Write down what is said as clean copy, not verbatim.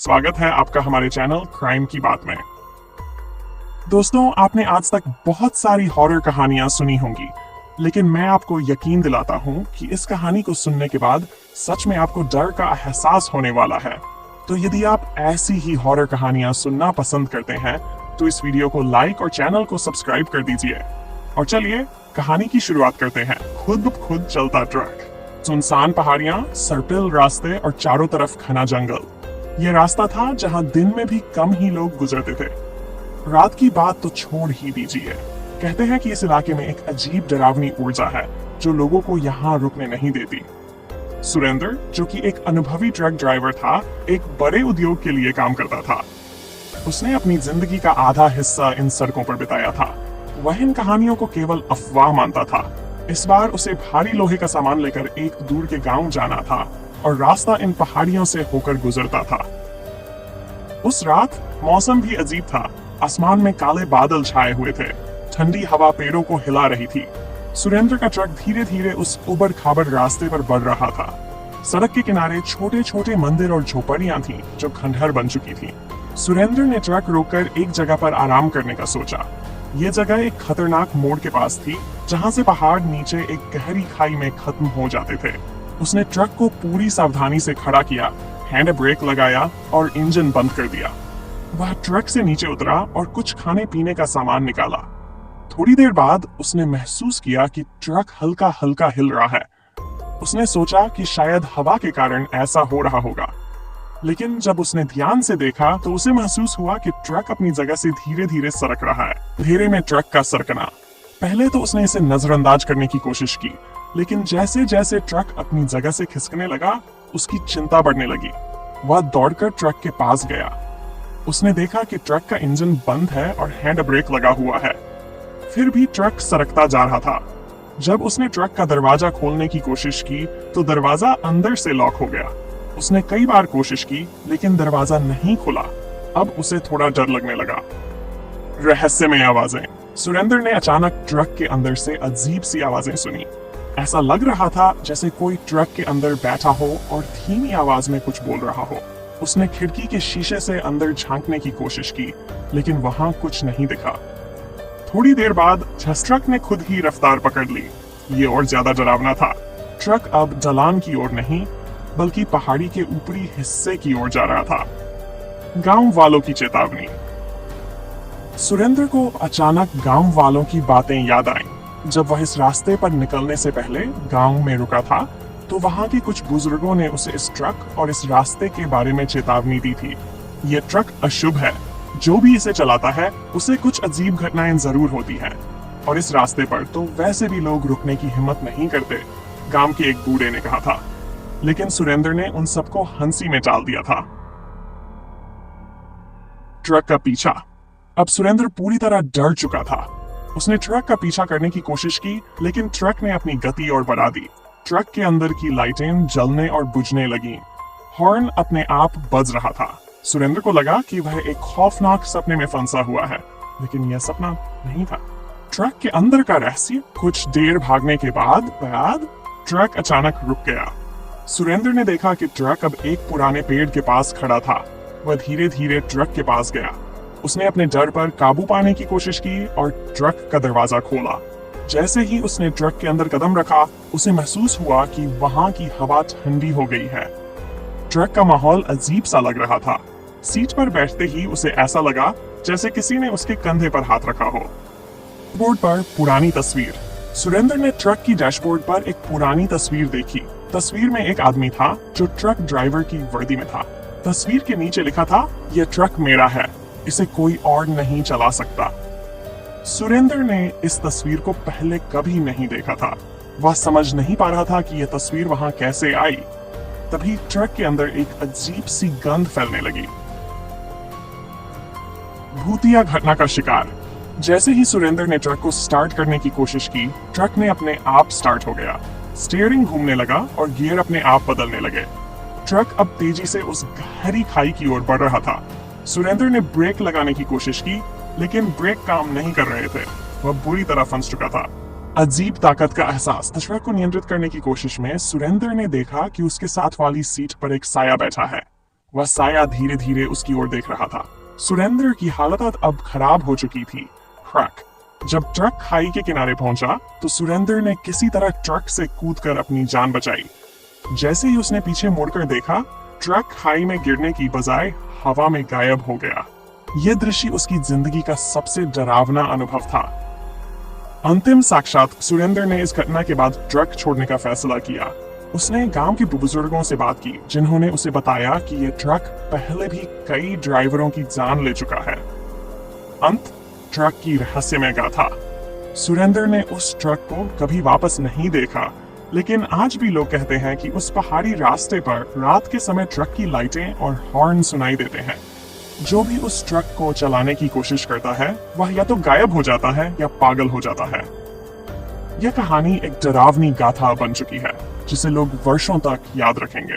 स्वागत है आपका हमारे चैनल क्राइम की बात में। दोस्तों, आपने आज तक बहुत सारी हॉरर कहानियां सुनी होंगी, लेकिन मैं आपको यकीन दिलाता हूं कि इस कहानी को सुनने के बाद सच में आपको डर का एहसास होने वाला है। तो यदि आप ऐसी ही हॉरर कहानियां सुनना पसंद करते हैं तो इस वीडियो को लाइक और चैनल को सब्सक्राइब कर दीजिए। और चलिए कहानी की शुरुआत करते हैं। खुद ब खुद चलता ट्रक। सुनसान पहाड़ियां, सर्पिल रास्ते और चारों तरफ घना जंगल। ये रास्ता था जहां दिन में भी कम ही लोग गुजरते थे। रात की बात तो छोड़ ही दीजिए। कहते हैं कि इस इलाके में एक अजीब डरावनी ऊर्जा है जो लोगों को यहाँ रुकने नहीं देती। सुरेंद्र, जो कि एक अनुभवी ट्रक ड्राइवर था, एक बड़े उद्योग के लिए काम करता था। उसने अपनी जिंदगी का आधा हिस्सा इन सड़कों पर बिताया था। वह इन कहानियों को केवल अफवाह मानता था। इस बार उसे भारी लोहे का सामान लेकर एक दूर के गांव जाना था और रास्ता इन पहाड़ियों से होकर गुजरता था। उस रात मौसम भी अजीब था। आसमान में काले बादल छाए हुए थे। ठंडी हवा पेड़ों को हिला रही थी। सुरेंद्र का ट्रक धीरे धीरे उस उबड़ खाबड़ रास्ते पर बढ़ रहा था। सड़क के किनारे छोटे छोटे मंदिर और झोपड़ियां थीं जो खंडहर बन चुकी थीं। सुरेंद्र ने ट्रक रोककर एक जगह पर आराम करने का सोचा। ये जगह एक खतरनाक मोड़ के पास थी, जहां से पहाड़ नीचे एक गहरी खाई में खत्म हो जाते थे। उसने ट्रक को पूरी सावधानी से खड़ा किया, हैंड ब्रेक लगाया और इंजन बंद कर दिया। वह ट्रक से नीचे उतरा और कुछ खाने पीने का सामान निकाला। थोड़ी देर बाद उसने महसूस किया कि ट्रक हल्का हल्का हिल रहा है। उसने सोचा कि शायद हवा के कारण ऐसा हो रहा होगा, लेकिन जब उसने ध्यान से देखा तो उसे महसूस हुआ कि ट्रक अपनी जगह से धीरे धीरे सरक रहा है। अंधेरे में ट्रक का सरकना। पहले तो उसने इसे नजरअंदाज करने की कोशिश की, लेकिन जैसे जैसे ट्रक अपनी जगह से खिसकने लगा, उसकी चिंता बढ़ने लगी। वह दौड़कर ट्रक के पास गया। उसने देखा कि ट्रक का इंजन बंद है और हैंड ब्रेक लगा हुआ है। फिर भी ट्रक सरकता जा रहा था। जब उसने ट्रक का दरवाजा खोलने की कोशिश की तो दरवाजा अंदर से लॉक हो गया। उसने कई बार कोशिश की, लेकिन दरवाजा नहीं खुला। अब उसे थोड़ा डर लगने लगा। रहस्यमय आवाजें। सुरेंद्र ने अचानक ट्रक के अंदर से अजीब सी आवाजें सुनी। ऐसा लग रहा था जैसे कोई ट्रक के अंदर बैठा हो और धीमी आवाज में कुछ बोल रहा हो। उसने खिड़की के शीशे से अंदर झांकने की कोशिश की, लेकिन वहां कुछ नहीं दिखा। थोड़ी देर बाद ट्रक ने खुद ही रफ्तार पकड़ ली। ये और ज्यादा डरावना था। ट्रक अब ढलान की ओर नहीं, बल्कि पहाड़ी के ऊपरी हिस्से की ओर जा रहा था। गांव वालों की चेतावनी। सुरेंद्र को अचानक गांव वालों की बातें याद आईं। जब वह इस रास्ते पर निकलने से पहले गांव में रुका था, तो वहां के कुछ बुजुर्गों ने उसे इस ट्रक और इस रास्ते के बारे में चेतावनी दी थी। ये ट्रक अशुभ है। जो भी इसे चलाता है उसे कुछ अजीब घटनाएं जरूर होती हैं। और इस रास्ते पर तो वैसे भी लोग रुकने की हिम्मत नहीं करते, गांव के एक बूढ़े ने कहा था। लेकिन सुरेंद्र ने उन सबको हंसी में टाल दिया था। ट्रक का पीछा। अब सुरेंद्र पूरी तरह डर चुका था। उसने ट्रक का पीछा करने की कोशिश की, लेकिन ट्रक ने अपनी गति और बढ़ा दी। ट्रक के अंदर की लाइटें जलने और बुझने लगीं। हॉर्न अपने आप बज रहा था। सुरेंद्र को लगा कि वह एक खौफनाक सपने में फंसा हुआ है, लेकिन यह सपना नहीं था। ट्रक के अंदर का रहस्य। कुछ देर भागने के बाद ट्रक अचानक रुक गया। सुरेंद्र ने देखा कि ट्रक अब एक पुराने पेड़ के पास खड़ा था। वह धीरे धीरे ट्रक के पास गया। उसने अपने डर पर काबू पाने की कोशिश की और ट्रक का दरवाजा खोला। जैसे ही उसने ट्रक के अंदर कदम रखा, उसे महसूस हुआ कि वहां की हवा ठंडी हो गई है। ट्रक का माहौल अजीब सा लग रहा था। सीट पर बैठते ही उसे ऐसा लगा जैसे किसी ने उसके कंधे पर हाथ रखा हो। बोर्ड पर पुरानी तस्वीर। सुरेंद्र ने ट्रक की डैशबोर्ड पर एक पुरानी तस्वीर देखी। तस्वीर में एक आदमी था जो ट्रक ड्राइवर की वर्दी में था। तस्वीर के नीचे लिखा था, यह ट्रक मेरा है, इसे कोई और नहीं चला सकता। सुरेंद्र ने इस तस्वीर को पहले कभी नहीं देखा था। वह समझ नहीं पा रहा था कि यह तस्वीर वहां कैसे आई। तभी ट्रक के अंदर एक अजीब सी गंध फैलने लगी। भूतिया घटना का शिकार। जैसे ही सुरेंद्र ने ट्रक को स्टार्ट करने की कोशिश की, ट्रक ने अपने आप स्टार्ट हो गया। स्टीयरिंग घूमने लगा और गियर अपने आप बदलने लगे। ट्रक अब तेजी से उस गहरी खाई की ओर बढ़ रहा था। सुरेंद्र ने ब्रेक लगाने की कोशिश की, लेकिन ब्रेक काम नहीं कर रहे थे। वह बुरी तरह फंस चुका था। अजीब ताकत का एहसास। ट्रक को नियंत्रित करने की कोशिश में सुरेंद्र ने देखा कि उसके साथ वाली सीट पर एक साया बैठा है। वह साया धीरे धीरे उसकी ओर देख रहा था। सुरेंद्र की हालत अब खराब हो चुकी थी। क्रैक। जब ट्रक खाई के किनारे पहुंचा तो सुरेंद्र ने किसी तरह ट्रक से कूदकर अपनी जान बचाई। जैसे ही उसने पीछे मुड़कर देखा, ट्रक खाई में गिरने की बजाय हवा में गायब हो गया। यह दृश्य उसकी जिंदगी का सबसे डरावना अनुभव था। अंतिम साक्षात सुरेंद्र ने इस घटना के बाद ट्रक छोड़ने का फैसला किया। उसने गांव के बुजुर्गों से बात की, जिन्होंने उसे बताया कि यह ट्रक पहले भी कई ड्राइवरों की जान ले चुका है। अंत ट्रक की रहस्यमय गाथा। सुरेंद्र ने उस ट्रक को कभी वापस नहीं देखा, लेकिन आज भी लोग कहते हैं कि उस पहाड़ी रास्ते पर रात के समय ट्रक की लाइटें और हॉर्न सुनाई देते हैं। जो भी उस ट्रक को चलाने की कोशिश करता है, वह या तो गायब हो जाता है या पागल हो जाता है। यह कहानी एक डरावनी गाथा बन चुकी है, जिसे लोग वर्षों तक याद रखेंगे।